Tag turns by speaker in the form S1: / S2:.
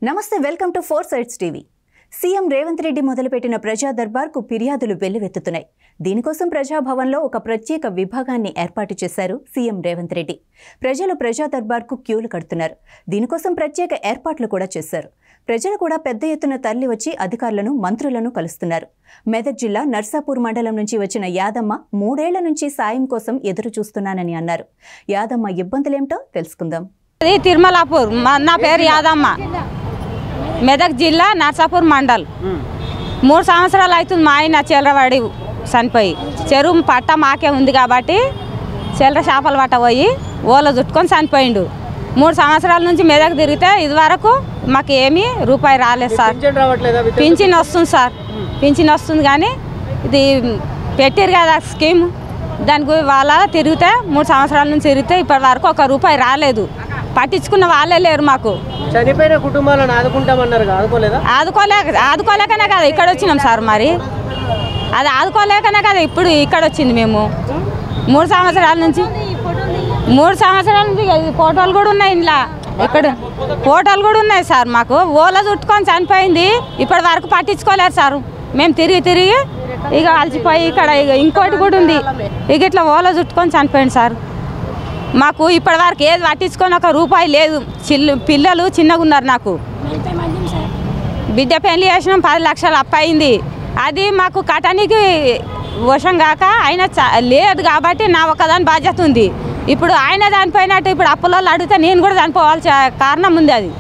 S1: నమస్తే welcome to four sides TV. CM Revanth Reddy మొదలుపెట్టిన ప్రజా దర్బార్కు ఫిర్యాదులు వెల్లువెత్తుతున్నాయి. దీనికోసం ప్రజాభవన్లో ఒక ప్రత్యేక విభాగాన్ని ఏర్పాటు చేశారు సీఎం రేవంత్ రెడ్డి. ప్రజలు ప్రజా దర్బార్కు క్యూలు కడుతున్నారు. దీనికోసం ప్రత్యేక ఏర్పాట్లు కూడా చేశారు. ప్రజలు కూడా పెద్ద ఎత్తున తరలి వచ్చి అధికారులను, మంత్రులను కలుస్తున్నారు. మెదక్ జిల్లా నర్సాపూర్ మండలం నుంచి వచ్చిన యాదమ్మ 3 ఏళ్ల నుంచి సాయం కోసం ఎదురు చూస్తున్నానని అన్నారు. యాదమ్మ ఇబ్బందులేమిటో తెలుసుకుందాం.
S2: తిరుమలాపూర్, నా పేరు యాదమ్మ. మెదక్ జిల్లా నర్సాపూర్ మండల్. 3 సంవత్సరాలు అవుతుంది మా ఆయన చిల్లరవాడి చనిపోయి. చెరువు పట్ట మాకే ఉంది కాబట్టి చిల్లర చేపలు పట్ట పోయి ఓల చుట్టుకొని చనిపోయిండు. 3 సంవత్సరాల నుంచి మెదక్ తిరిగితే ఇదివరకు మాకు ఏమీ రూపాయి రాలేదు సార్. పింఛన్ వస్తుంది సార్, పింఛన్ వస్తుంది కానీ ఇది పెట్టారు కదా స్కీమ్, దానికి వాళ్ళ తిరిగితే 3 సంవత్సరాల నుంచి తిరిగితే ఇప్పటి వరకు 1 రూపాయి రాలేదు. పట్టించుకున్న వాళ్ళే లేరు. మాకు
S3: చనిపోయిన కుటుంబాలను ఆదుకుంటామన్నారు,
S2: ఆదుకోలేకనే కదా ఇక్కడ వచ్చినాం సార్. మరి అది ఆదుకోలేకనే కదా ఇప్పుడు ఇక్కడ వచ్చింది. మేము 3 సంవత్సరాల నుంచి ఫోటోలు కూడా ఉన్నాయి ఇంట్లో. ఇక్కడ ఫోటోలు కూడా ఉన్నాయి సార్. మాకు ఓల చుట్టుకొని చనిపోయింది, ఇప్పటి వరకు పట్టించుకోలేరు సార్. మేము తిరిగి ఇక అలసిపోయి ఇక్కడ ఇంకోటి కూడా ఉంది, ఇక ఇట్లా ఓల చుట్టుకొని చనిపోయింది సార్. మాకు ఇప్పటి వరకు ఏది పట్టించుకొని 1 రూపాయి లేదు. పిల్లలు చిన్నగా ఉన్నారు. నాకు బిడ్డ పెళ్లి చేసినాం, 10 లక్షలు అప్పయింది. అది మాకు కట్టనికి వశం కాక ఆయన లేదు కాబట్టి నా ఒక్కదాని బాధ్యత ఉంది. ఇప్పుడు ఆయన చనిపోయినట్టు ఇప్పుడు అప్పులలో అడిగితే నేను కూడా చనిపోవాల్సిన కారణం ఉంది. అది